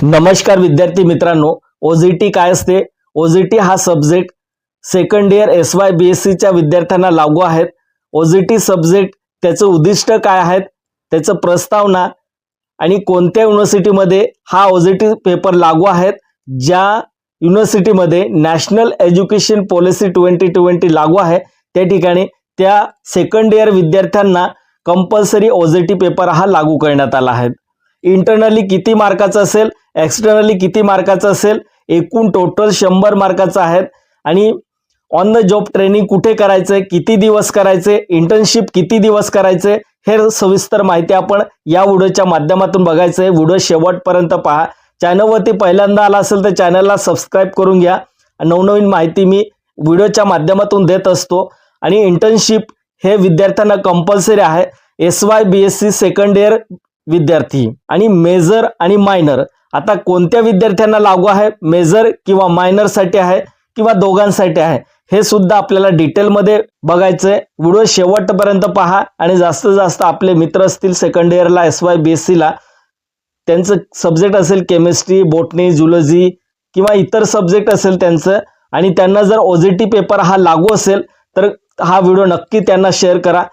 नमस्कार विद्यार्थी मित्रांनो, ओजीटी काय असते? ओजीटी हा subject second year SY BSc च्या विद्यार्थ्यांना लागू आहेत. ओजीटी सब्जेक्ट त्याचं उद्दिष्ट काय आहेत, त्याचं प्रस्तावना आणि कोणत्या युनिव्हर्सिटीमध्ये हा ओजीटी पेपर लागू आहेत. ज्या युनिव्हर्सिटीमध्ये नॅशनल एज्युकेशन पॉलिसी 2020 लागू आहे त्या ठिकाणी त्या सेकंड इयर विद्यार्थ्यांना कंपल्सरी ओजीटी पेपर हा लागू करण्यात आला आहे. इंटरनली किती मार्काचा असेल, एक्सटर्नली किती मार्काचा असेल, एकूण टोटल 100 मार्काचा आहे. आणि ऑन द जॉब ट्रेनिंग कुठे करायचे, किती दिवस करायचे, इंटर्नशिप किती दिवस करायचे, हे सविस्तर माहिती आपण या व्हिडिओच्या माध्यमातून बघायचं आहे. व्हिडिओ शेवटपर्यंत पहा. चॅनलवरती पहिल्यांदा आला असेल तर चॅनलला सबस्क्राईब करून घ्या. नवनवीन माहिती मी व्हिडिओच्या माध्यमातून देत असतो. आणि इंटर्नशिप हे विद्यार्थ्यांना कंपल्सरी आहे. SY BSc सेकंड इयर विद्यार्थी आणि मेजर आणि मायनर आता कोणत्या विद्यार्थ्यांना लागू आहे, मेजर किंवा मायनर साठी आहे किंवा दोघांसाठी आहे, हे सुद्धा आपल्याला डिटेलमध्ये बघायचंय. व्हिडिओ शेवटपर्यंत पहा आणि जास्तीत जास्त आपले मित्र असतील सेकंड इयरला SY BSc ला, त्यांचं सब्जेक्ट असेल केमिस्ट्री, बॉटनी, झुलॉजी किंवा इतर सब्जेक्ट असेल त्यांचं, आणि त्यांना जर ओजीटी पेपर हा लागू असेल तर हा व्हिडिओ नक्की त्यांना शेअर करा.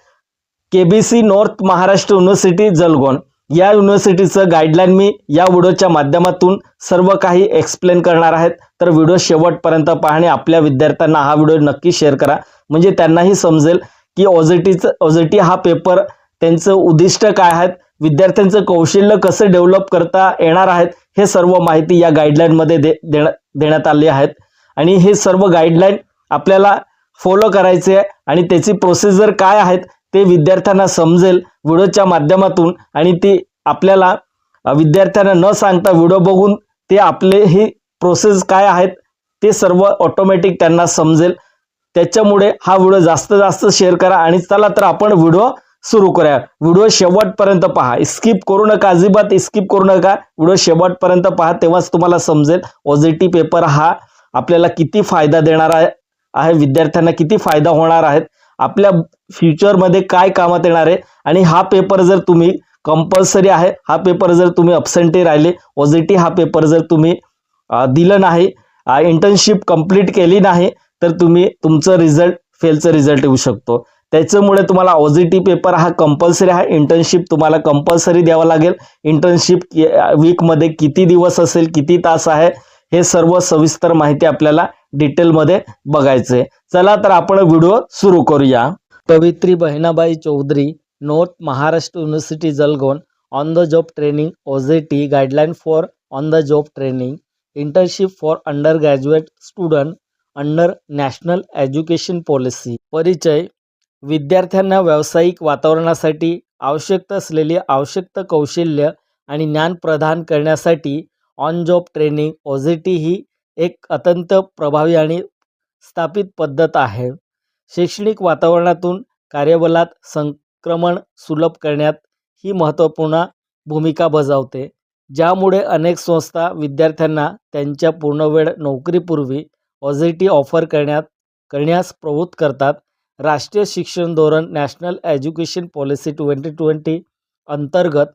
KBC north Maharashtra university Jalgaon या युनिव्हर्सिटीचं गाईडलाईन मी या व्हिडिओच्या माध्यमातून सर्व काही एक्सप्लेन करणार आहेत. तर व्हिडिओ शेवटपर्यंत पहा आणि आपल्या विद्यार्थ्यांना हा व्हिडिओ नक्की शेअर करा, म्हणजे त्यांनाही समजेल की ओजीटी हा पेपर त्यांचं उद्दिष्ट काय आहेत, विद्यार्थ्यांचं कौशल्य कसं डेव्हलप करता येणार आहेत, हे सर्व माहिती या गाईडलाईनमध्ये देण्यात आली आहेत. आणि हे सर्व गाईडलाईन आपल्याला फॉलो करायचे आहे आणि त्याची प्रोसिजर काय आहेत ते विद्यार्थ्यांना समजेल व्हिडिओच्या माध्यमातून. आणि ती आपल्याला विद्यार्थ्यांना न सांगता व्हिडिओ बघून ते आपले ही प्रोसेस काय आहेत ते सर्व ऑटोमॅटिक त्यांना समजेल. त्याच्यामुळे हा व्हिडिओ जास्तीत जास्त शेअर करा. आणि चला तर आपण व्हिडिओ सुरू करूया. व्हिडिओ शेवटपर्यंत पहा, स्किप करू नका, अजिबात स्किप करू नका. व्हिडिओ शेवटपर्यंत पहा, तेव्हाच तुम्हाला समजेल ओजीटी पेपर हा आपल्याला किती फायदा देणार आहे, विद्यार्थ्यांना किती फायदा होणार आहे, आपल्या फ्युचरमध्ये काय कामात येणार आहे. आणि हा पेपर जर तुम्ही कंपल्सरी आहे, हा पेपर जर तुम्ही अब्सेंटी राहिले, ओजीटी हा पेपर जर तुम्ही दिलं नाही, इंटर्नशिप कंप्लीट केली नाही, तर तुमचं फेलचं रिझल्ट येऊ शकतो. त्याच्यामुळे तुम्हाला ओजीटी पेपर हा कंपल्सरी आहे. इंटर्नशिप तुम्हाला कंपल्सरी द्यावा लागेल. इंटर्नशिप वीकमध्ये किती दिवस असेल, किती तास आहे, हे सर्व सविस्तर माहिती आपल्याला डिटेलमध्ये बघायचे. चला तर आपण व्हिडिओ सुरू करूया. कवित्री Bahinabai Chaudhari, north Maharashtra university Jalgaon, on the job training OJT guideline for on the job training internship for under graduate student under national education policy. परिचय. विद्यार्थ्यांना व्यावसायिक वातावरणासाठी आवश्यक असलेली आवश्यक कौशल्य आणि ज्ञान प्रदान करण्यासाठी ऑन जॉब ट्रेनिंग ओजीटी ही एक अत्यंत प्रभावी आणि स्थापित पद्धत आहे. शैक्षणिक वातावरणातून कार्यबलात संक्रमण सुलभ करण्यात ही महत्त्वपूर्ण भूमिका बजावते, ज्यामुळे अनेक संस्था विद्यार्थ्यांना त्यांच्या पूर्णवेळ नोकरीपूर्वी ओजीटी ऑफर करण्यास प्रवृत्त करतात. राष्ट्रीय शिक्षण धोरण नॅशनल एज्युकेशन पॉलिसी 2020 अंतर्गत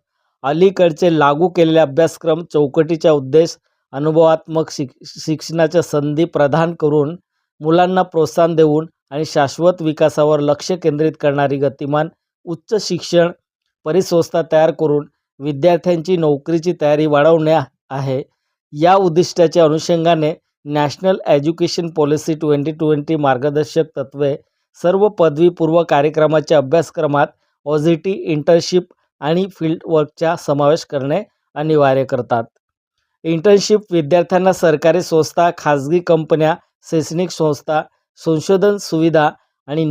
अलीकडचे लागू केलेले अभ्यासक्रम चौकटीचा उद्देश अनुभवात्मक शिक्षणाच्या संधी प्रदान करून मुलांना प्रोत्साहन देऊन आणि शाश्वत विकासावर लक्ष केंद्रित करणारी गतिमान उच्च शिक्षण परिसंस्था तयार करून विद्यार्थ्यांची नोकरीची तयारी वाढवणे आहे. या उद्दिष्टाच्या अनुषंगाने नॅशनल एज्युकेशन पॉलिसी 2020 मार्गदर्शक तत्त्वे सर्व पदवीपूर्व कार्यक्रमाच्या अभ्यासक्रमात ओजीटी, इंटर्नशिप आणि फील्ड वर्कचा समावेश करणे अनिवार्य करतात. इंटर्नशिप विद्यार्थ्यांना सरकारी संस्था, खाजगी कंपन्या, शैक्षणिक संस्था, संशोधन सुविधा आणि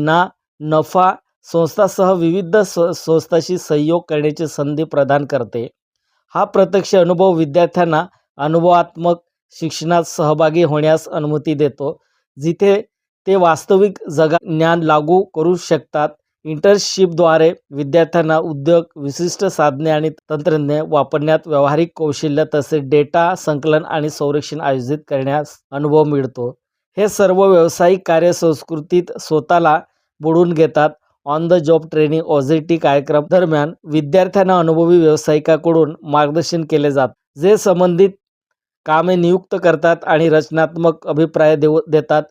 नफा संस्थांसह विविध संस्थांशी सहयोग करण्याची संधी प्रदान करते. हा प्रत्यक्ष अनुभव विद्यार्थ्यांना अनुभवात्मक शिक्षणात सहभागी होण्यास अनुमती देतो, जिथे ते वास्तविक जगात ज्ञान लागू करू शकतात. इंटर्नशिपद्वारे विद्यार्थ्यांना उद्योग, विशिष्ट साधने आणि तंत्रज्ञान वापरण्यात व्यावहारिक कौशल्य तसेच डेटा संकलन आणि संरक्षण आयोजित करण्यास अनुभव मिळतो. हे सर्व व्यावसायिक कार्यसंस्कृतीत स्वतःला बुडवून घेतात. On the job training OGT कार्यक्रम दरम्यान विद्यार्थ्यांना अनुभवी व्यावसायिकाकडून मार्गदर्शन केले जाते, जे संबंधित कामे नियुक्त करतात आणि रचनात्मक अभिप्राय देतात,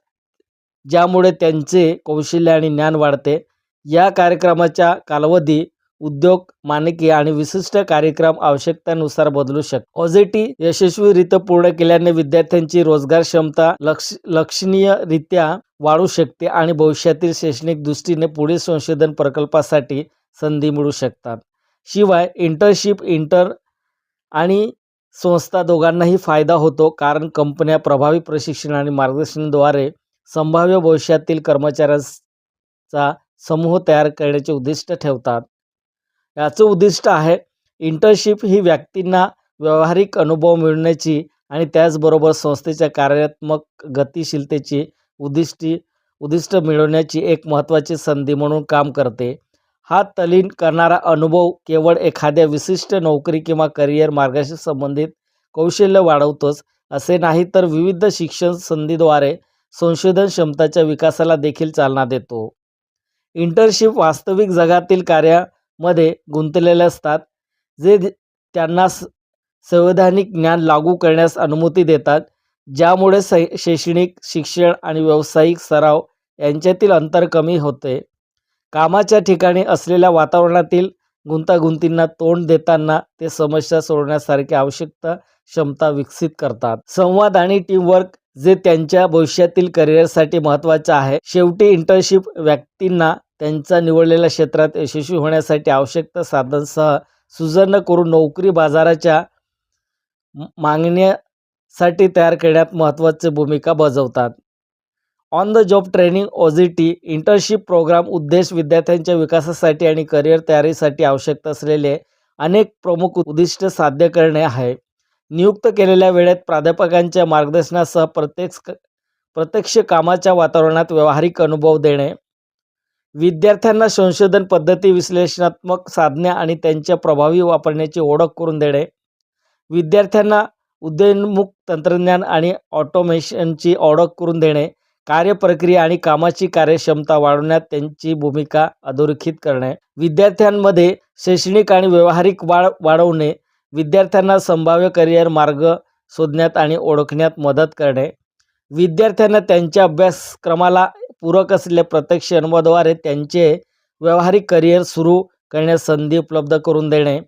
ज्यामुळे त्यांचे कौशल्य आणि ज्ञान वाढते. या कार्यक्रमाचा कालावधी उद्योग, मानके आणि विशिष्ट कार्यक्रम आवश्यकतानुसार बदलू शकतो. OJT यशस्वीरित्या पूर्ण केल्याने विद्यार्थ्यांची रोजगार क्षमता लक्षणीयरित्या वाढू शकते आणि भविष्यातील शैक्षणिक दृष्टीने पुढील संशोधन प्रकल्पासाठी संधी मिळू शकतात. शिवाय इंटर्नशिप आणि संस्था दोघांनाही फायदा होतो, कारण कंपन्या प्रभावी प्रशिक्षण आणि मार्गदर्शनाद्वारे संभाव्य भविष्यातील कर्मचाऱ्यांचा समूह तयार करण्याचे उद्दिष्ट ठेवतात. याचं उद्दिष्ट आहे इंटर्नशिप ही व्यक्तींना व्यावहारिक अनुभव मिळवण्याची आणि त्याचबरोबर संस्थेच्या कार्यात्मक गतिशीलतेची उद्दिष्ट मिळवण्याची एक महत्त्वाची संधी म्हणून काम करते. हा तल्लीन करणारा अनुभव केवळ एखाद्या विशिष्ट नोकरी किंवा करिअर मार्गाशी संबंधित कौशल्य वाढवतोच असे नाही, तर विविध शिक्षण संधीद्वारे संशोधन क्षमताच्या विकासाला देखील चालना देतो. इंटर्नशिप वास्तविक जगातील कार्यामध्ये गुंतलेले असतात, जे त्यांना संवैधानिक ज्ञान लागू करण्यास अनुमती देतात, ज्यामुळे शैक्षणिक शिक्षण आणि व्यावसायिक सराव यांच्यातील अंतर कमी होते. कामाच्या ठिकाणी असलेल्या वातावरणातील गुंतागुंतींना तोंड देताना ते समस्या सोडवण्यासारखी आवश्यक क्षमता विकसित करतात. संवाद आणि टीमवर्क, जे त्यांच्या भविष्यातील करिअरसाठी महत्त्वाचे आहे. शेवटी इंटर्नशिप व्यक्तींना त्यांच्या निवडलेल्या क्षेत्रात यशस्वी होण्यासाठी आवश्यक साधनांसह सुसज्ज करून नोकरी बाजाराच्या मागण्यासाठी तयार करण्यात महत्त्वाची भूमिका बजावतात. On the job training OJT internship program उद्देश विद्यार्थ्यांच्या विकासासाठी आणि करिअर तयारीसाठी आवश्यक असलेले अनेक प्रमुख उद्दिष्ट साध्य करणे आहे. नियुक्त केलेल्या वेळेत प्राध्यापकांच्या मार्गदर्शनासह प्रत्यक्ष कामाच्या वातावरणात व्यावहारिक अनुभव देणे, विद्यार्थ्यांना संशोधन पद्धती, विश्लेषणात्मक साधने आणि त्यांच्या प्रभावी वापरण्याची ओळख करून देणे, विद्यार्थ्यांना उदयोन्मुख तंत्रज्ञान आणि ऑटोमेशनची ओळख करून देणे, कार्यप्रक्रिया आणि कामाची कार्यक्षमता वाढवण्यात त्यांची भूमिका अधोरेखित करणे, विद्यार्थ्यांमध्ये शैक्षणिक आणि व्यावहारिक वाढ वाढवणे, विद्यार्थ्यांना संभाव्य करिअर मार्ग शोधण्यात आणि ओळखण्यात मदत करणे, विद्यार्थ्यांना त्यांच्या अभ्यासक्रमाला पूरक असलेल्या प्रत्यक्ष अनुभवाद्वारे त्यांचे व्यावहारिक करिअर सुरू करण्यास संधी उपलब्ध करून देणे,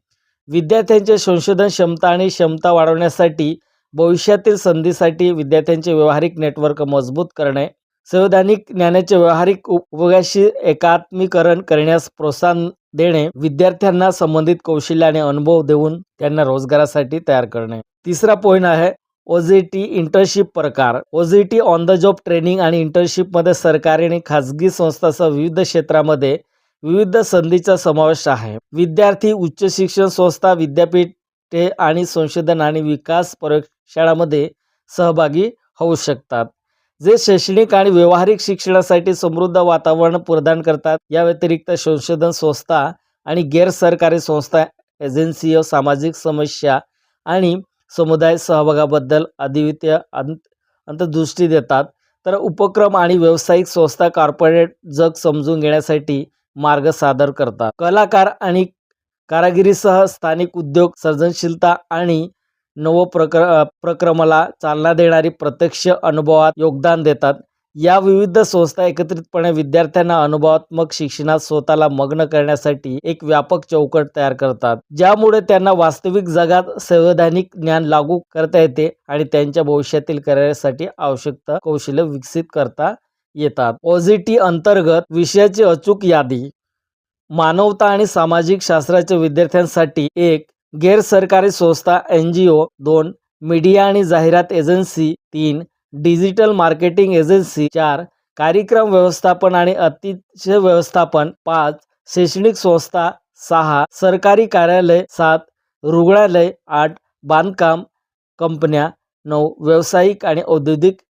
विद्यार्थ्यांचे संशोधन क्षमता आणि क्षमता वाढवण्यासाठी भविष्यातील संधीसाठी विद्यार्थ्यांचे व्यावहारिक नेटवर्क मजबूत करणे, संवैधानिक ज्ञानाचे व्यावहारिक उपयोगाशी एकात्मीकरण करण्यास प्रोत्साहन देणे, विद्यार्थ्यांना संबंधित कौशल्य आणि अनुभव देऊन त्यांना रोजगारासाठी तयार करणे. तिसरा पॉईंट आहे OJT इंटर्नशिप प्रकार. OJT on the job training आणि इंटर्नशिपमध्ये सरकारी आणि खाजगी संस्थांसह विविध क्षेत्रामध्ये विविध संधीचा समावेश आहे. विद्यार्थी उच्च शिक्षण संस्था, विद्यापीठे आणि संशोधन आणि विकास प्रयोगशाळांमध्ये सहभागी होऊ शकतात, जे शैक्षणिक आणि व्यावहारिक शिक्षणासाठी समृद्ध वातावरण प्रदान करतात. या व्यतिरिक्त संशोधन संस्था आणि गैर-सरकारी संस्था एजन्सी सामाजिक समस्या आणि समुदाय सहभागाबद्दल अद्वितीय अंतर्दृष्टी देतात, तर उपक्रम आणि व्यावसायिक संस्था कॉर्पोरेट जग समजून घेण्यासाठी मार्ग सादर करतात. कलाकार आणि कारागिरीसह स्थानिक उद्योग, सर्जनशीलता आणि प्रक्रमाला चालना देणारी प्रत्यक्ष अनुभवात योगदान देतात. या विविध संस्था एकत्रितपणे विद्यार्थ्यांना अनुभवात्मक शिक्षणात स्वतःला मग्न करण्यासाठी एक व्यापक चौकट तयार करतात, ज्यामुळे त्यांना वास्तविक जगात संवैधानिक ज्ञान लागू करता येते आणि त्यांच्या भविष्यातील करिअरसाठी आवश्यक कौशल्य विकसित करता येतात. OJT अंतर्गत विषयाची अचूक यादी. मानवता आणि सामाजिक शास्त्राच्या विद्यार्थ्यांसाठी 1. गैर-सरकारी संस्था NGO 2. मीडिया आणि जाहिरात एजन्सी 3. Digital marketing agency 4. कार्यक्रम व्यवस्थापन आणि अतिथ्य व्यवस्थापन 5. शैक्षणिक संस्था 6. सरकारी कार्यालय 7. रुग्णालय 8. बांधकाम कंपन्या 9. व्यावसायिक आणि औद्योगिक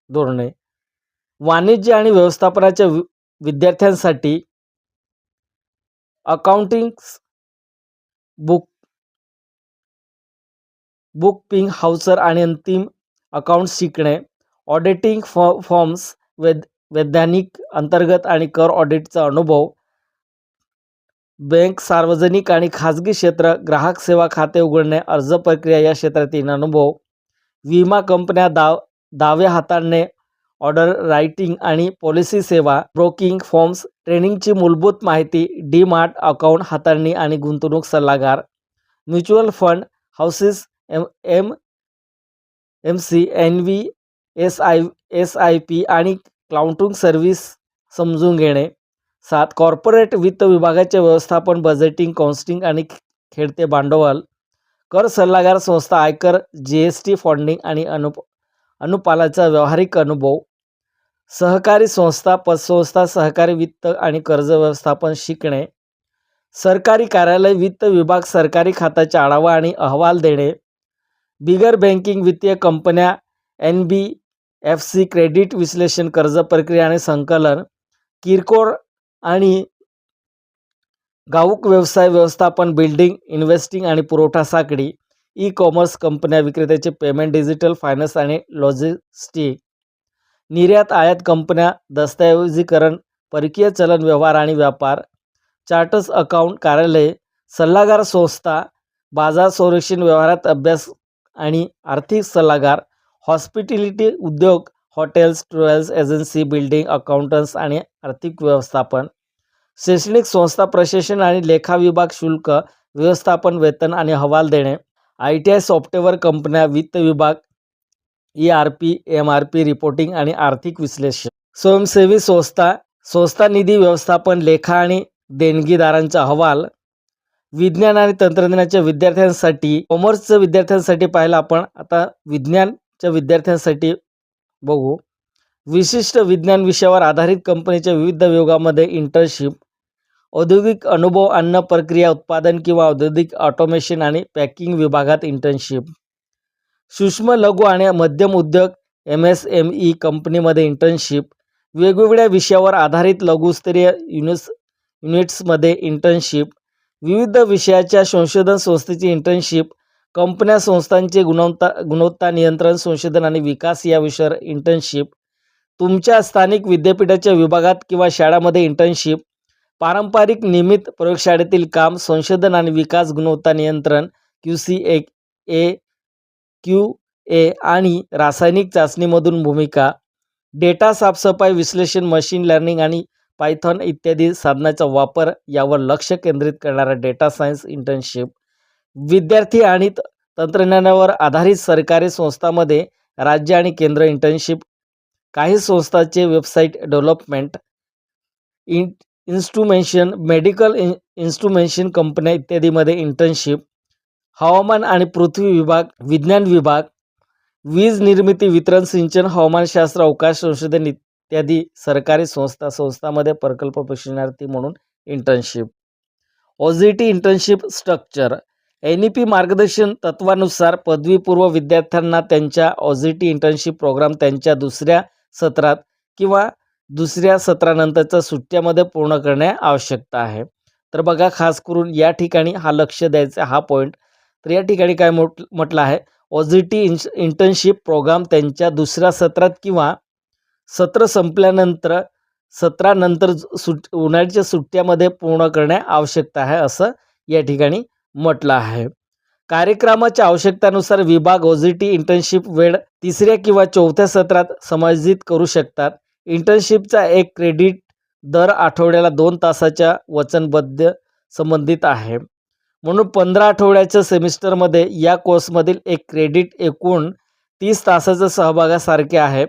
धोरणे. वाणिज्य आणि व्यवस्थापनाच्या विद्यार्थ्यांसाठी अकाउंटिंग, बुककीपिंग, हाऊसर आणि अंतिम अकाउंट शिकणे, ऑडिटिंग फॉर्म्स, वैधानिक अंतर्गत आणि कर ऑडिटचा अनुभव, बँक, सार्वजनिक आणि खाजगी क्षेत्र, ग्राहक सेवा खाते उघडणे, अर्ज प्रक्रिया या क्षेत्रातील अनुभव, विमा कंपन्या, दावे हाताळणे, ऑर्डर रायटिंग आणि पॉलिसी सेवा, ब्रोकिंग फर्म्स, ट्रेनिंगची मूलभूत माहिती, डीमार्ट अकाउंट हाताळणी आणि गुंतवणूक सल्लागार, mutual fund houses, MC, envy, SIP आणि क्लाउंटिंग सर्व्हिस समजून घेणे. 7. कॉर्पोरेट वित्त विभागाचे व्यवस्थापन, बजेटिंग, काउन्सिलिंग आणि खेळते भांडवल, कर सल्लागार संस्था, आयकर, जीएसटी, फंडिंग आणि अनुपालाचा व्यावहारिक अनुभव, सहकारी संस्था, पतसंस्था, सहकारी वित्त आणि कर्ज व्यवस्थापन शिकणे, सरकारी कार्यालय, वित्त विभाग, सरकारी खात्याचा आढावा आणि अहवाल देणे, बिगर बँकिंग वित्तीय कंपन्या, एनबीएफसी, क्रेडिट विश्लेषण, कर्ज प्रक्रिया आणि संकलन, किरकोळ आणि घाऊक व्यवसाय व्यवस्थापन, बिल्डिंग, इन्व्हेस्टिंग आणि पुरवठा साखळी, ई कॉमर्स कंपन्या, विक्रेत्याचे पेमेंट, डिजिटल फायनान्स आणि लॉजिस्टिक, निर्यात आयात कंपन्या, दस्तऐवजीकरण, परकीय चलन व्यवहार आणि व्यापार, चार्टर्स अकाउंट कार्यालय, सल्लागार संस्था, बाजार संरक्षण व्यवहारात अभ्यास आणि आर्थिक सल्लागार, हॉस्पिटॅलिटी उद्योग, hotels, travels agency, building, accountants आणि आर्थिक व्यवस्थापन, शैक्षणिक संस्था, प्रशासन आणि लेखा विभाग, शुल्क व्यवस्थापन, वेतन आणि अहवाल देणे, ITI सॉफ्टवेअर कंपन्या, वित्त विभाग, ERP, MRP, रिपोर्टिंग आणि आर्थिक विश्लेषण, स्वयंसेवी संस्था निधी व्यवस्थापन, लेखा आणि देणगीदारांचा अहवाल, विज्ञान आणि तंत्रज्ञानाच्या विद्यार्थ्यांसाठी, कॉमर्सच्या विद्यार्थ्यांसाठी पाहिलं आपण. आता विज्ञानच्या विद्यार्थ्यांसाठी बघू. विशिष्ट विज्ञान विषयावर आधारित कंपनीच्या विविध विभागामध्ये इंटर्नशिप, औद्योगिक अनुभव, अन्न प्रक्रिया उत्पादन किंवा औद्योगिक ऑटोमेशन आणि पॅकिंग विभागात इंटर्नशिप, सूक्ष्म लघु आणि मध्यम उद्योग MSME कंपनीमध्ये इंटर्नशिप, वेगवेगळ्या विषयावर आधारित लघुस्तरीय युनिट्समध्ये इंटर्नशिप, विविध विषयाच्या संशोधन संस्थेची इंटर्नशिप, कंपन्या संस्थांचे गुणवत्ता नियंत्रण, संशोधन आणि विकास या विषयावर इंटर्नशिप, तुमच्या स्थानिक विद्यापीठाच्या विभागात किंवा शाळांमध्ये इंटर्नशिप, पारंपरिक नियमित प्रयोगशाळेतील काम, संशोधन आणि विकास, गुणवत्ता नियंत्रण, QA आणि रासायनिक चाचणीमधून भूमिका, डेटा साफसफाई, विश्लेषण, मशीन लर्निंग आणि पायथॉन इत्यादी साधनांचा वापर यावर लक्ष केंद्रित करणारा डेटा सायन्स इंटर्नशिप, विद्यार्थी आणि तंत्रज्ञानावर आधारित सरकारी संस्थांमध्ये राज्य आणि केंद्र इंटर्नशिप, काही संस्थांचे website development, instrumentation, medical instrumentation कंपन्या इत्यादीमध्ये इंटर्नशिप, हवामान आणि पृथ्वी विभाग, विज्ञान विभाग, वीज निर्मिती, वितरण, सिंचन, हवामानशास्त्र, अवकाश संशोधन इत्यादी सरकारी संस्थांमध्ये प्रकल्प प्रशिक्षणार्थी म्हणून internship. OJT internship structure, NEP मार्गदर्शन तत्वानुसार पदवीपूर्व विद्यार्थ्यांना त्यांच्या OJT इंटर्नशिप प्रोग्राम त्यांच्या दुसऱ्या सत्रात किंवा दुसऱ्या सत्रानंतरच्या सुट्ट्यामध्ये पूर्ण करणे आवश्यकता आहे. तर बघा, खास करून या ठिकाणी हा लक्ष द्यायचा हा पॉईंट. तर या ठिकाणी काय म्हटलं आहे, OJT इंटर्नशिप प्रोग्राम त्यांच्या दुसऱ्या सत्रात किंवा सत्र संपल्यानंतर सत्रानंतर उन्हाळ्याच्या सुट्ट्यामध्ये पूर्ण करणे आवश्यकता आहे, असं या ठिकाणी म्हटलं आहे. कार्यक्रमाच्या आवश्यकतानुसार विभाग OJT इंटर्नशिप वेळ तिसऱ्या किंवा चौथ्या सत्रात समायोजित करू शकतात. इंटर्नशिपचा एक क्रेडिट दर आठवड्याला 2 तासाच्या वचनबद्ध संबंधित आहे. म्हणून 15 आठवड्याच्या सेमिस्टरमध्ये या कोर्समधील एक क्रेडिट एकूण 30 तासाच्या सहभागासारखे आहे.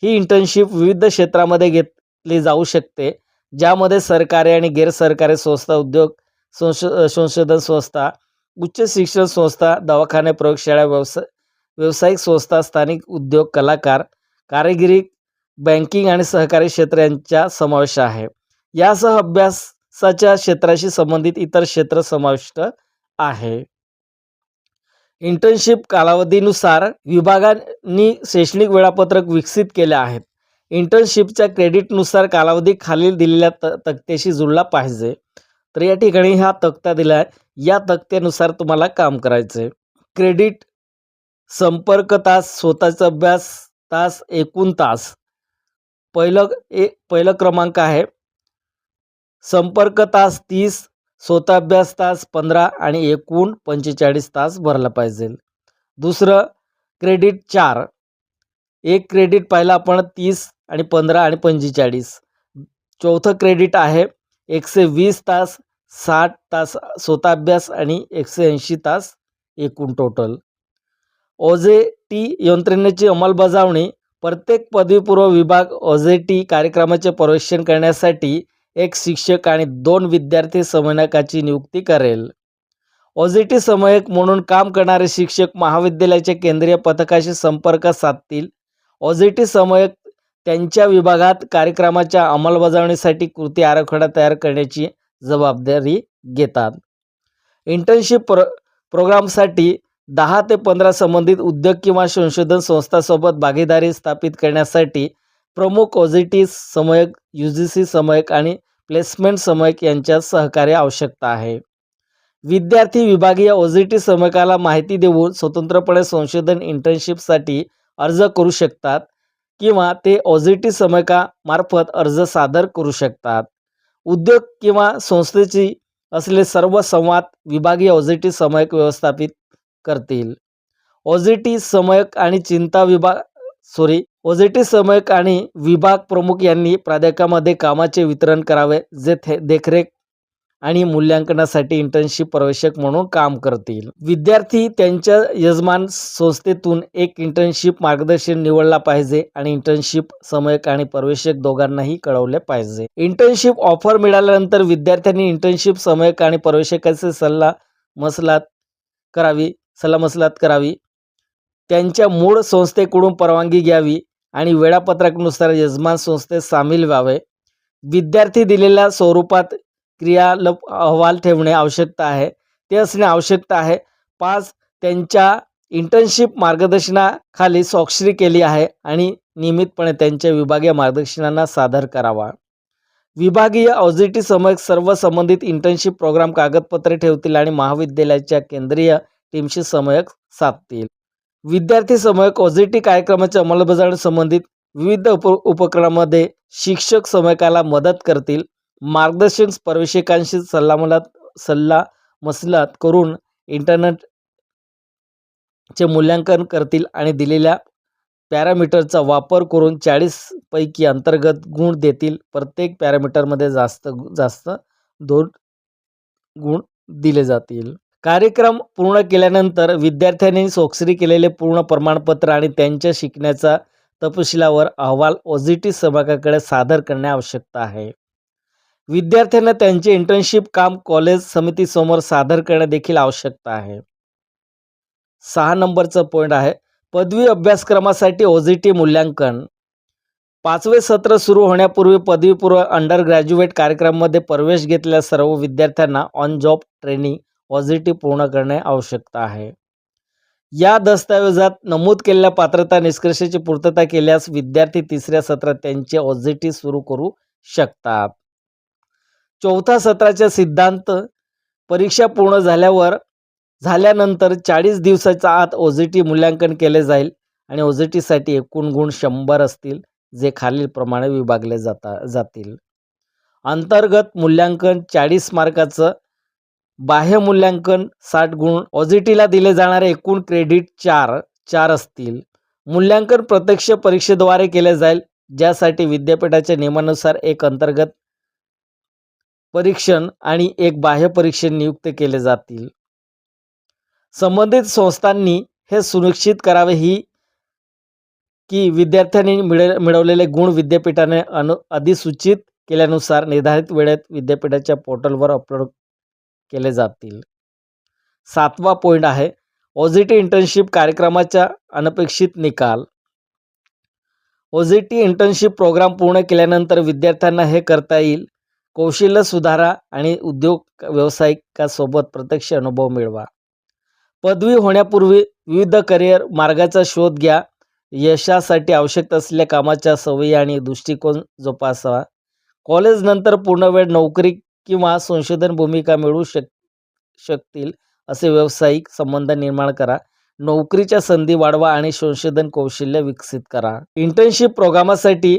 ही इंटर्नशिप विविध क्षेत्रामध्ये घेतली जाऊ शकते, ज्यामध्ये सरकारी आणि गैरसरकारी संस्था, उद्योग, संशोधन संस्था, उच्च शिक्षण संस्था, दवाखाने, प्रयोगशाळा, व्यावसायिक संस्था, स्थानिक उद्योग, कलाकार, कारागिरी, बँकिंग आणि सहकारी क्षेत्र यांचा समावेश आहे. यासह अभ्यासाच्या क्षेत्राशी संबंधित इतर क्षेत्र समाविष्ट आहे. इंटर्नशिप कालावधीनुसार विभागांनी शैक्षणिक वेळापत्रक विकसित केले आहेत. इंटर्नशिपच्या क्रेडिटनुसार कालावधी खालील दिलेल्या तक्त्याशी जुळला पाहिजे. तर या ठिकाणी हा तक्ता दिला आहे, या तक्त्यानुसार तुम्हाला काम करायचं आहे. क्रेडिट, संपर्क तास, स्वतःचा अभ्यास तास, एकूण तास. पहिलं क्रमांक आहे संपर्क तास 30, स्वतः अभ्यास तास 15 आणि एकूण 45 तास भरला पाहिजे. दुसरं क्रेडिट 4. एक क्रेडिट पाहिलं आपण 30 आणि 15 आणि 45. चौथं क्रेडिट आहे 120 तास, 60 तास स्वतः अभ्यास आणि 180 तास एकूण टोटल. OJT यंत्रणेची अंमलबजावणी. प्रत्येक पदवीपूर्व विभाग OJT कार्यक्रमाचे पर्यवेक्षण करण्यासाठी एक शिक्षक आणि 2 विद्यार्थी समन्वयकाची नियुक्ती करेल. OJT समन्वयक म्हणून काम करणारे शिक्षक महाविद्यालयाच्या केंद्रीय पथकाशी संपर्क साधतील. OJT समन्वयक त्यांच्या विभागात कार्यक्रमाच्या अंमलबजावणीसाठी कृती आराखडा तयार करण्याची जबाबदारी घेतात. इंटर्नशिप प्रोग्रामसाठी 10 ते 15 संबंधित उद्योग किंवा संशोधन संस्थांसोबत भागीदारी स्थापित करण्यासाठी प्रमुख OJT समन्वयक, UGC समन्वयक आणि प्लेसमेंट समन्वयक यांच्यात सहकार्य आवश्यकता आहे. विद्यार्थी विभागीय OJT समन्वयकाला माहिती देऊन स्वतंत्रपणे संशोधन इंटर्नशिपसाठी अर्ज करू शकतात किंवा ते OJT समन्वयकामार्फत अर्ज सादर करू शकतात. उद्योग किंवा संस्थेची असलेले सर्व संवाद विभागीय OJT समन्वयक व्यवस्थापित करतील. OJT समन्वयक आणि विभाग प्रमुख यांनी प्राध्यापकांमध्ये कामाचे वितरण करावे, जे देखरेख आणि मूल्यांकनासाठी इंटर्नशिप पर्यवेक्षक म्हणून काम करतील. विद्यार्थी त्यांच्या यजमान संस्थेतून एक इंटर्नशिप मार्गदर्शक निवडला पाहिजे आणि इंटर्नशिप समन्वयक आणि पर्यवेक्षक दोघांनाही कळवले पाहिजे. इंटर्नशिप ऑफर मिळाल्यानंतर विद्यार्थ्यांनी इंटर्नशिप समन्वयक आणि पर्यवेक्षकाचे सल्लामसलत करावी. त्यांच्या मूळ संस्थेकडून परवानगी घ्यावी आणि वेळापत्रकानुसार यजमान संस्थेत सामील व्हावे. विद्यार्थी दिलेल्या स्वरूपात क्रियाकलाप अहवाल ठेवणे आवश्यक आहे. ते असणे आवश्यक आहे. 5. त्यांच्या इंटर्नशिप मार्गदर्शनाखाली स्वाक्षरी केली आहे आणि नियमितपणे त्यांच्या विभागीय मार्गदर्शनांना सादर करावा. विभागीय OJT समन्वयक सर्व संबंधित इंटर्नशिप प्रोग्राम कागदपत्रे ठेवतील आणि महाविद्यालयाच्या केंद्रीय टीमशी समन्वय साधतील. विद्यार्थी समन्वयक OJT कार्यक्रमाच्या अंमलबजावणी संबंधित विविध उपक्रमांमध्ये शिक्षक समन्वयकाला मदत करतील. मार्गदर्शक पर्यवेक्षकांशी सल्लामसलत करून इंटरनेटचे मूल्यांकन करतील आणि दिलेल्या पॅरामीटरचा वापर करून 40 पैकी अंतर्गत गुण देतील. प्रत्येक पॅरामीटरमध्ये जास्त 2 गुण दिले जातील. कार्यक्रम पूर्ण केल्यानंतर विद्यार्थ्यांनी स्वाक्षरी केलेले पूर्ण प्रमाणपत्र आणि त्यांच्या शिकण्याचा तपशिलावर अहवाल OJT समन्वयकाकडे सादर करणे आवश्यक आहे. विद्यार्थ्यांना त्यांचे इंटर्नशिप काम कॉलेज समितीसमोर सादर करणे देखील आवश्यक आहे. 6 नंबरचा पॉईंट आहे पदवी अभ्यासक्रमासाठी OJT मूल्यांकन. 5वे सत्र सुरू होण्यापूर्वी पदवीपूर्व अंडर ग्रॅज्युएट कार्यक्रमामध्ये प्रवेश घेतलेल्या सर्व विद्यार्थ्यांना ऑन जॉब ट्रेनिंग OJT पूर्ण करणे आवश्यक आहे. या दस्तऐवजात नमूद केलेल्या पात्रता निष्कर्षाची पूर्तता केल्यास विद्यार्थी 3ऱ्या सत्रात त्यांचे OJT सुरू करू शकतात. 4थ्या सत्राच्या सिद्धांत परीक्षा पूर्ण झाल्यानंतर 40 दिवसाच्या आत OJT मूल्यांकन केले जाईल आणि OJT साठी एकूण गुण 100 असतील, जे खालीलप्रमाणे विभागले जातील. अंतर्गत मूल्यांकन 40 मार्काचं, बाह्य मूल्यांकन 60 गुण. OJTला दिले जाणारे एकूण क्रेडिट 4 असतील. मूल्यांकन प्रत्यक्ष परीक्षेद्वारे केले जाईल, ज्यासाठी विद्यापीठाच्या नियमानुसार एक अंतर्गत परीक्षण आणि एक बाह्य परीक्षण नियुक्त केले जातील. संबंधित संस्थांनी हे सुनिश्चित करावे की विद्यार्थ्यांनी मिळवलेले गुण विद्यापीठाने अधिसूचित केल्यानुसार निर्धारित वेळेत विद्यापीठाच्या पोर्टलवर अपलोड केले जातील. 7वा पॉईंट आहे OJT इंटर्नशिप कार्यक्रमाचा अनपेक्षित निकाल. OJT इंटर्नशिप प्रोग्राम पूर्ण केल्यानंतर विद्यार्थ्यांना हे करता येईल: कौशल्य सुधारा आणि उद्योग व्यावसायिकासोबत प्रत्यक्ष अनुभव मिळवा. पदवी होण्यापूर्वी विविध करिअर मार्गाचा शोध घ्या. यशासाठी आवश्यक असलेल्या कामाच्या सवयी आणि दृष्टिकोन जोपासा. कॉलेजनंतर पूर्णवेळ नोकरी किंवा संशोधन भूमिका मिळू शकतील असे व्यावसायिक संबंध निर्माण करा. नोकरीच्या संधी वाढवा आणि संशोधन कौशल्य विकसित करा. इंटर्नशिप प्रोग्रामासाठी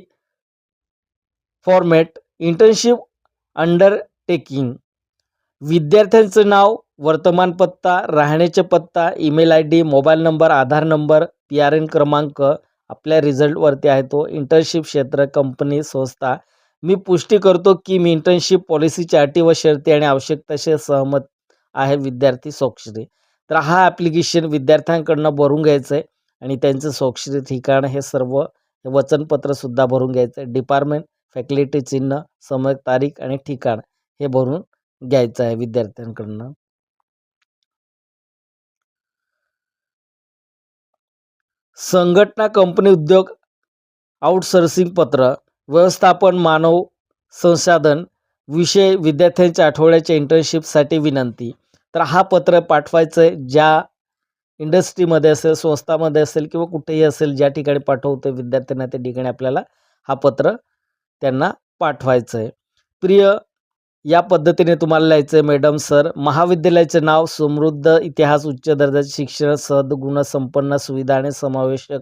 फॉर्मॅट. Internship undertaking. विद्यार्थ्यांचं नाव, वर्तमान पत्ता, राहण्याचा पत्ता, email ID, mobile number, Aadhaar number, PRN क्रमांक आपल्या रिझल्टवरती आहे तो. इंटर्नशिप क्षेत्र, कंपनी, संस्था. मी पुष्टी करतो की मी इंटर्नशिप पॉलिसीच्या अटी व शर्ती आणि आवश्यकताशी सहमत आहे. विद्यार्थी स्वाक्षरी. तर हा ॲप्लिकेशन विद्यार्थ्यांकडनं भरून घ्यायचं आहे आणि त्यांचं स्वाक्षरी, ठिकाण हे सर्व वचनपत्रसुद्धा भरून घ्यायचं आहे. डिपार्टमेंट, फॅकल्टी चिन्ह, समय, तारीख आणि ठिकाण हे भरून घ्यायचं आहे विद्यार्थ्यांकडनं. संघटना, कंपनी, उद्योग, आउटसोर्सिंग पत्र, व्यवस्थापन, मानव संसाधन, विषय, विद्यार्थ्यांच्या आठवड्याच्या इंटर्नशिपसाठी विनंती. तर हा पत्र पाठवायचं आहे ज्या इंडस्ट्रीमध्ये असेल, संस्थामध्ये असेल किंवा कुठेही असेल, ज्या ठिकाणी पाठवतो विद्यार्थ्यांना त्या ठिकाणी आपल्याला हा पत्र त्यांना पाठवायचं आहे. प्रिय, या पद्धतीने तुम्हाला लिहायचं आहे. मॅडम, सर, महाविद्यालयाचे नाव समृद्ध इतिहास, उच्च दर्जाचे शिक्षण, सद्गुणसंपन्न सुविधा आणि समावेशक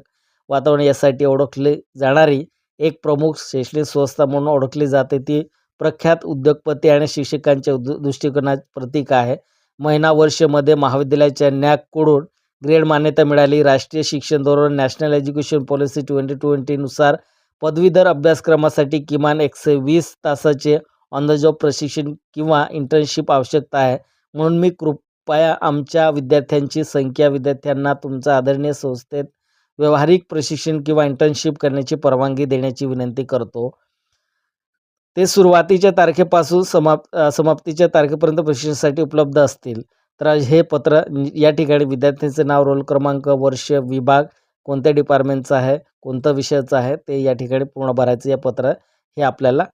वातावरण यासाठी ओळखली जाणारी एक प्रमुख शैक्षणिक संस्था म्हणून ओळखली जाते. ती प्रख्यात उद्योगपती आणि शिक्षकांच्या दृष्टिकोनाचे प्रतीक आहे. महिना वर्षमध्ये महाविद्यालयाच्या NAAC ग्रेड मान्यता मिळाली. राष्ट्रीय शिक्षण धोरण नॅशनल एज्युकेशन पॉलिसी 2020 नुसार पदवीधर अभ्यासक्रमासाठी किमान 120 तासाचे ऑन द जॉब प्रशिक्षण किंवा इंटर्नशिप आवश्यकता आहे. म्हणून मी कृपया आमच्या विद्यार्थ्यांची संख्या विद्यार्थ्यांना तुमच्या आदरणीय संस्थेत व्यावहारिक प्रशिक्षण किंवा इंटर्नशिप करण्याची परवानगी देण्याची विनंती करतो. ते सुरुवातीच्या तारखेपासून समाप्तीच्या तारखेपर्यंत प्रशिक्षणासाठी उपलब्ध असतील. तर हे पत्र या ठिकाणी विद्यार्थ्यांचे नाव, रोल क्रमांक, वर्ष, विभाग, कोणत्या डिपार्टमेंटचं आहे, कोणत्या विषयाचं आहे ते या ठिकाणी पूर्ण भरायचं. हे आपल्याला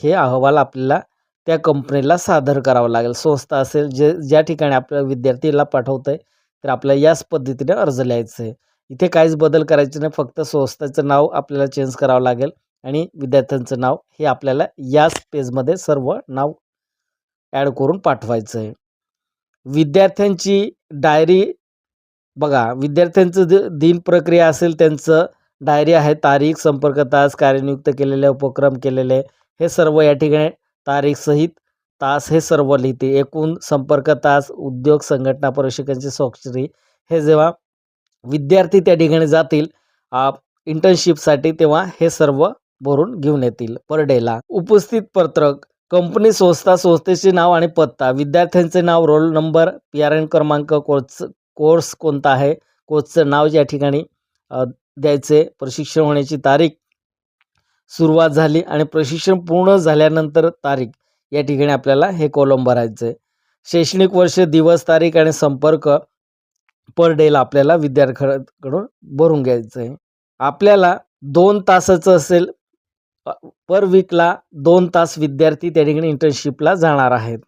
हे अहवाल आपल्याला त्या कंपनीला सादर करावं लागेल. संस्था असेल ज्या ठिकाणी आपल्या विद्यार्थीला पाठवतं आहे तर आपल्याला याच पद्धतीने अर्ज लिहायचं आहे. इथे काहीच बदल करायचे नाही, फक्त संस्थेचं नाव आपल्याला चेंज करावं लागेल आणि विद्यार्थ्यांचं नाव हे आपल्याला याच पेजमध्ये सर्व नाव ॲड करून पाठवायचं आहे. विद्यार्थ्यांची डायरी बघा, विद्यार्थ्यांचं दिन प्रक्रिया असेल, त्यांचं डायरी आहे, तारीख, संपर्क तास, कार्यनियुक्त केलेले, उपक्रम केलेले हे सर्व या ठिकाणी तारीख सहित तास हे सर्व लिहिते. एकूण संपर्क तास, उद्योग, संघटना, प्रशिक्षकांची स्वाक्षरी हे जेव्हा विद्यार्थी त्या ठिकाणी जातील इंटर्नशिपसाठी तेव्हा हे सर्व भरून घेऊन येतील पर डेला. उपस्थित पत्रक, कंपनी, संस्था, संस्थेचे नाव आणि पत्ता, विद्यार्थ्यांचे नाव, रोल नंबर, PRN क्रमांक, कोर्स कोणता आहे, कोर्सचं नाव या ठिकाणी द्यायचे, प्रशिक्षण होण्याची तारीख, सुरुवात झाली आणि प्रशिक्षण पूर्ण झाल्यानंतर तारीख या ठिकाणी आपल्याला हे कॉलम भरायचं आहे. शैक्षणिक वर्ष, दिवस, तारीख आणि संपर्क पर डेला आपल्याला विद्यार्थ्यांकडून भरून घ्यायचं आहे. आपल्याला 2 तासाचं असेल, पर वीकला 2 तास विद्यार्थी त्या ठिकाणी इंटर्नशिपला जाणार आहेत.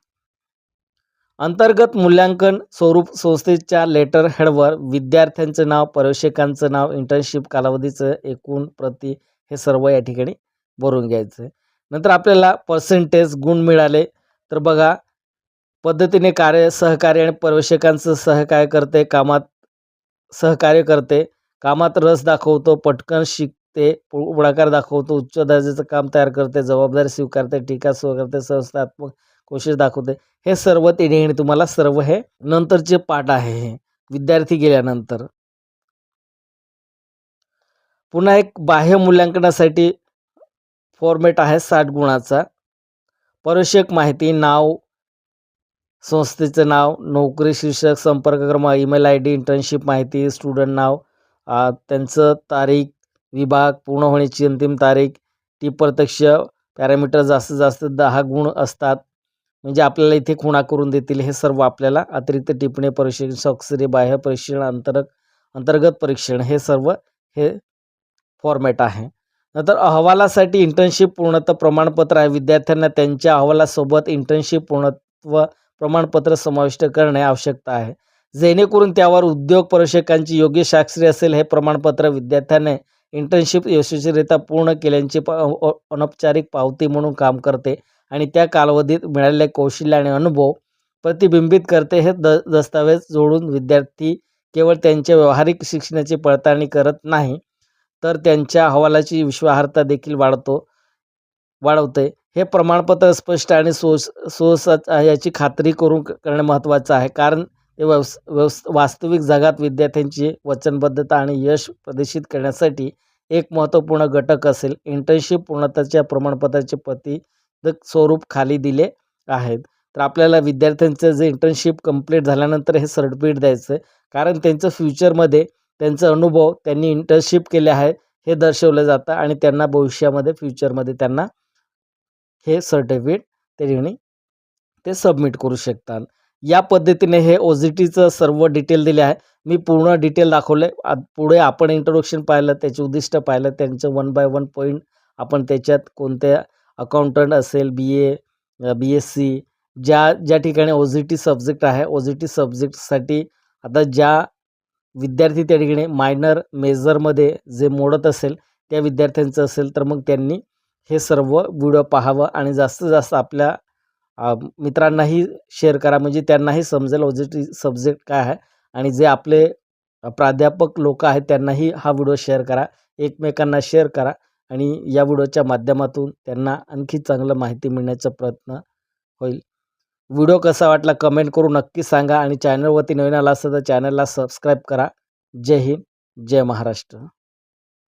अंतर्गत मूल्यांकन स्वरूप संस्थेच्या लेटर हेडवर विद्यार्थ्यांचं नाव, प्रवेशिकांचं नाव, इंटर्नशिप कालावधीचं एकूण प्रती हे सर्व या ठिकाणी भरून घ्यायचं आहे. नंतर आपल्याला पर्सेंटेज गुण मिळाले तर बघा, पद्धतीने सहकार्य आणि प्रवेशिकांचं सहकार्य करते, कामात रस दाखवतो, पटकन शिकते, पुढाकार दाखवतो, उच्च दर्जाचं काम तयार करते, जबाबदारी स्वीकारते, टीका स्वीकारते, संस्थात्मक कोशिश दाखवते. हे सर्व ते ठिकाणी तुम्हाला सर्व हे नंतरचे पाठ आहे. हे विद्यार्थी गेल्यानंतर पुन्हा एक बाह्य मूल्यांकनासाठी फॉर्मॅट आहे 60 गुणाचा. प्रवेशक माहिती, नाव, संस्थेचं नाव, नोकरी, शीर्षक, संपर्क क्रमांक, ईमेल ID, इंटर्नशिप माहिती, स्टुडंट नाव, त्यांचं तारीख, विभाग, पूर्ण होण्याची अंतिम तारीख, ती प्रत्यक्ष पॅरामीटर जास्तीत जास्त 10 गुण असतात. म्हणजे आपल्याला इथे खुणा करून देतील. हे सर्व आपल्याला अतिरिक्त टिप्पणी, प्रशिक्षण, स्वाक्षरी, बाह्य परीक्षण, अंतर्गत परीक्षण हे सर्व हे फॉर्मॅट आहे. नंतर अहवालासाठी इंटर्नशिप पूर्णत्व प्रमाणपत्र आहे. विद्यार्थ्यांना त्यांच्या अहवालासोबत इंटर्नशिप पूर्णत्व प्रमाणपत्र समाविष्ट करणे आवश्यकता आहे, जेणेकरून त्यावर उद्योग प्रशिक्षकांची योग्य स्वाक्षरी असेल. हे प्रमाणपत्र विद्यार्थ्याने इंटर्नशिप यशस्वीरित्या पूर्ण केल्याची अनौपचारिक पावती म्हणून काम करते आणि त्या कालावधीत मिळालेले कौशल्य आणि अनुभव प्रतिबिंबित करते. हे दस्तावेज जोडून विद्यार्थी केवळ त्यांच्या व्यावहारिक शिक्षणाची पडताळणी करत नाही तर त्यांच्या अहवालाची विश्वासार्हता देखील वाढवते. हे प्रमाणपत्र स्पष्ट आणि सोस याची खात्री करून करणे महत्त्वाचं आहे, कारण ते वास्तविक जगात विद्यार्थ्यांची वचनबद्धता आणि यश प्रदर्शित करण्यासाठी एक महत्त्वपूर्ण घटक असेल. इंटर्नशिप पूर्णतेच्या प्रमाणपत्राचे प्रतिक स्वरूप खाली दिले आहेत. तर आपल्याला विद्यार्थ्यांचं जे इंटर्नशिप कंप्लीट झाल्यानंतर हे सर्टिफिकेट द्यायचं आहे, कारण त्यांचं फ्युचरमध्ये त्यांचा अनुभव त्यांनी इंटर्नशिप केले आहे हे दर्शवलं जातं आणि त्यांना भविष्यामध्ये फ्युचरमध्ये त्यांना हे सर्टिफिकेट त्या ठिकाणी ते सबमिट करू शकतात. या पद्धतीने हे OJTचं सर्व डिटेल दिले आहे. मी पूर्ण डिटेल दाखवले. पुढे आपण इंट्रोडक्शन पाहिलं, त्याचे उद्दिष्ट पाहिलं, त्यांचं 1 बाय 1 पॉईंट आपण त्याच्यात कोणत्या अकाउंटंट असेल, BA, BSc ज्या ठिकाणी OJT सब्जेक्ट आहे, OJT सब्जेक्टसाठी आता ज्या विद्यार्थी त्या ठिकाणी मायनर मेजरमध्ये जे मोडत असेल त्या विद्यार्थ्यांचं असेल तर मग त्यांनी हे सर्व व्हिडिओ पाहावं आणि जास्तीत जास्त आपल्या मित्रांनाही शेअर करा, म्हणजे त्यांनाही समजेल OJT सब्जेक्ट काय आहे. आणि जे आपले प्राध्यापक लोक आहेत त्यांनाही हा व्हिडिओ शेअर करा, एकमेकांना शेअर करा आणि या व्हिडिओच्या माध्यमातून त्यांना आणखी चांगलं माहिती मिळण्याचा प्रयत्न होईल. व्हिडिओ कसा वाटला कमेंट करून नक्की सांगा आणि चॅनलवरती नवीन आला असेल तर चॅनलला सबस्क्राईब करा. जय हिंद, जय महाराष्ट्र.